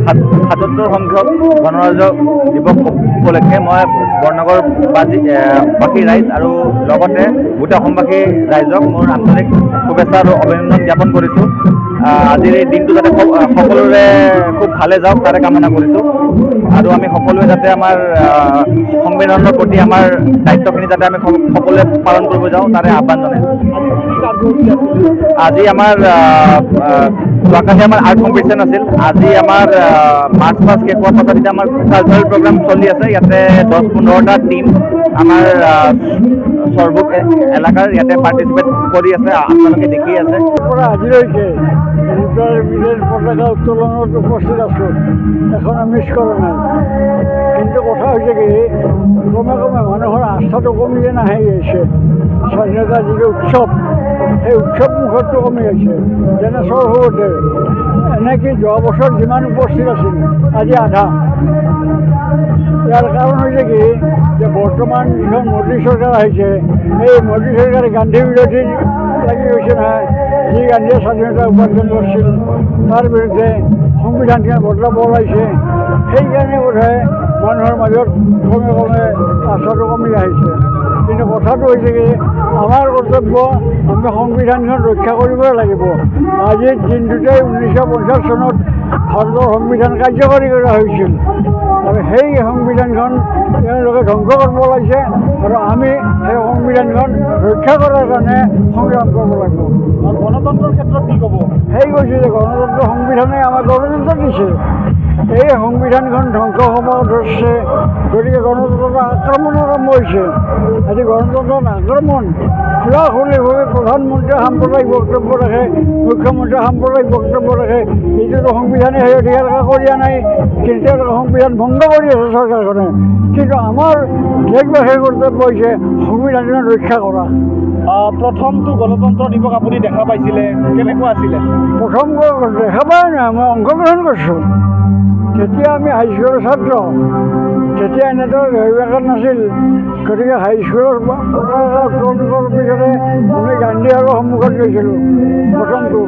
৭৭ সংখ্যক গণৰাজ্য দিৱস উপলক্ষে মই বৰনগৰবাসী ৰাইজ আৰু লগতে গোটেই অসমবাসী ৰাইজক মোৰ আন্তৰিক শুভেচ্ছা আৰু অভিনন্দন জ্ঞাপন কৰিছোঁ। আজিৰ এই দিনটো যাতে সকলোৰে খুব ভালে যাওক তাৰে কামনা কৰিছোঁ আৰু আমি সকলোৱে যাতে আমাৰ সংবিধানৰ প্ৰতি আমাৰ দায়িত্বখিনি যাতে আমি সকলোৱে পালন কৰিব যাওঁ তাৰে আহ্বান জনাইছোঁ। আজি আমাৰ যোৱাকালি আমাৰ আৰ্ট কম্পিটিশ্যন আছিল। আজি আমাৰ মাৰ্চ পাষ্ট শেষ হোৱাৰ পাছত এতিয়া আমাৰ কালচাৰেল প্ৰগ্ৰাম চলি আছে। ইয়াতে 10-15টা টিম আমাৰ সৰ্বক এলেকাৰ ইয়াতে পাৰ্টিচিপেট কৰি আছে, আপোনালোকে দেখি আছে। আজিলৈকে বিদেশ পতাকা উত্তোলনত উপস্থিত আছোঁ, এখনো মিছ কৰা নাই। কিন্তু কথা হৈছে কি, ক্ৰমে ক্ৰমে মানুহৰ আস্থাটো কমি নাহি আহিছে। স্বাধীনতাৰ যিটো উৎসৱ, সেই উৎসৱ মুখতটো কমি আহিছে। যেনে সৰুতে এনেকৈ যোৱা বছৰ যিমান উপস্থিত আছিল, আজি আধা। ইয়াৰ কাৰণ হৈছে কি, যে বৰ্তমান যিখন মোদী চৰকাৰ আহিছে, এই মোদী চৰকাৰে গান্ধী বিৰোধী লাগি গৈছে নহয়। যি গান্ধীয়ে স্বাধীনতা উপাৰ্জন কৰিছিল তাৰ বিৰুদ্ধে সংবিধানখন বদলাব ওলাইছে। সেইকাৰণে বোধহয় মানুহৰ মাজত ক্ৰমে ক্ৰমে আস্থাটো কমি আহিছে। কিন্তু কথাটো হৈছে কি, আমাৰ কৰ্তব্য আমি সংবিধানখন ৰক্ষা কৰিবই লাগিব। আজিৰ দিনটোতেই 1950 চনত ভাৰতৰ সংবিধান কাৰ্যকৰী কৰা হৈছিল আৰু সেই সংবিধানখন তেওঁলোকে ধ্বংস কৰিব ওলাইছে আৰু আমি সেই সংবিধানখন ৰক্ষা কৰাৰ কাৰণে সংগ্ৰাম কৰিব লাগিব। গণতন্ত্ৰৰ ক্ষেত্ৰত কি ক'ব? সেই কৈছে যে গণতন্ত্ৰ সংবিধানে আমাক গণতন্ত্ৰ দিছে, এই সংবিধানখন ধ্বংস হ'ব ধৰিছে। গতিকে গণতন্ত্ৰৰ আক্ৰমণ আৰম্ভ হৈছে। আজি গণতন্ত্ৰৰ আক্ৰমণ খোলাখুলিভাৱে প্ৰধানমন্ত্ৰীয়ে সাম্প্ৰদায়িক বক্তব্য ৰাখে, মুখ্যমন্ত্ৰীয়ে সাম্প্ৰদায়িক বক্তব্য ৰাখে। এইটোতো সংবিধানে সেই অধিকাৰ কৰি দিয়া নাই, কিন্তু তেওঁলোকে সংবিধান ভংগ কৰি আছে চৰকাৰখনে। কিন্তু আমাৰ দেশবাসীৰ কৰ্তব্য হৈছে সংবিধানখন ৰক্ষা কৰা। প্ৰথমটো গণতন্ত্ৰ দিৱস আপুনি দেখা পাইছিলে, কেনেকুৱা আছিলে? প্ৰথম দেখা পাই নাই, মই অংশগ্ৰহণ কৰিছোঁ। তেতিয়া আমি হাইস্কুলৰ ছাত্ৰ, তেতিয়া এনেদৰে দৈবাকাত নাছিল। গতিকে হাইস্কুলৰ পতাকা উত্তোলনৰ পিছতে আমি গান্ধী আৰু সন্মুখত গৈছিলোঁ প্ৰথমটো।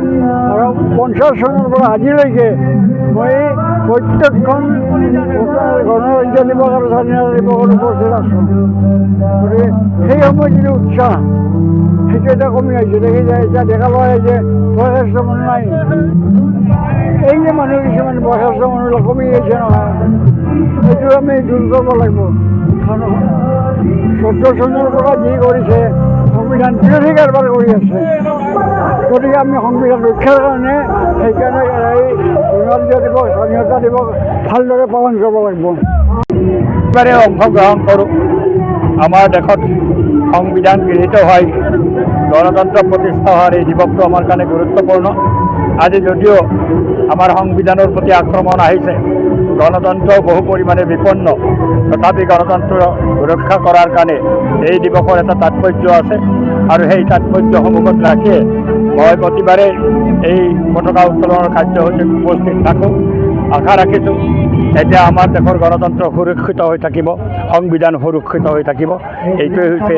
আৰু 50 চনৰ পৰা আজিলৈকে মই প্ৰত্যেকখন গণৰাজ্য দিৱস আৰু স্বাধীনতা দিৱসত উপস্থিত আছোঁ। গতিকে সেই সময়ত যিটো উৎসাহ, সেইটো এটা কমি আহিছে। দেখি যায় এতিয়া দেখা পোৱা যায় যে বয়সস্থ মানুহ নাই। এই যে মানুহ কিছুমান বয়সস্থ মানুহ কমি আহিছে নহয়, সেইটো আমি দূৰ কৰিব লাগিব। 14 চনৰ পৰা যি কৰিছে সংবিধান বিৰোধী কাৰবাৰ কৰি আছে। গতিকে আমি সংবিধান ৰক্ষাৰ কাৰণে সেইকাৰণে এই গণৰাজ্য দিৱস, স্বাধীনতা দিৱস ভালদৰে পালন কৰিব লাগিব। এবাৰে অংশগ্ৰহণ কৰোঁ। আমাৰ দেশত সংবিধান গৃহীত হয়, গণতন্ত্ৰ প্ৰতিষ্ঠা হোৱাৰ এই দিৱসটো আমাৰ কাৰণে গুৰুত্বপূৰ্ণ। আজি যদিও আমাৰ সংবিধানৰ প্ৰতি আক্ৰমণ আহিছে, গণতন্ত্ৰ বহু পৰিমাণে বিপন্ন, তথাপি গণতন্ত্ৰ ৰক্ষা কৰাৰ কাৰণে এই দিৱসৰ এটা তাৎপৰ্য আছে আৰু সেই তাৎপৰ্য সন্মুখত ৰাখি মই প্ৰতিবাৰে এই পতাকা উত্তোলনৰ কাৰ্যসূচীত উপস্থিত থাকোঁ। আশা ৰাখিছোঁ এতিয়া আমাৰ দেশৰ গণতন্ত্ৰ সুৰক্ষিত হৈ থাকিব, সংবিধান সুৰক্ষিত হৈ থাকিব। এইটোৱেই হৈছে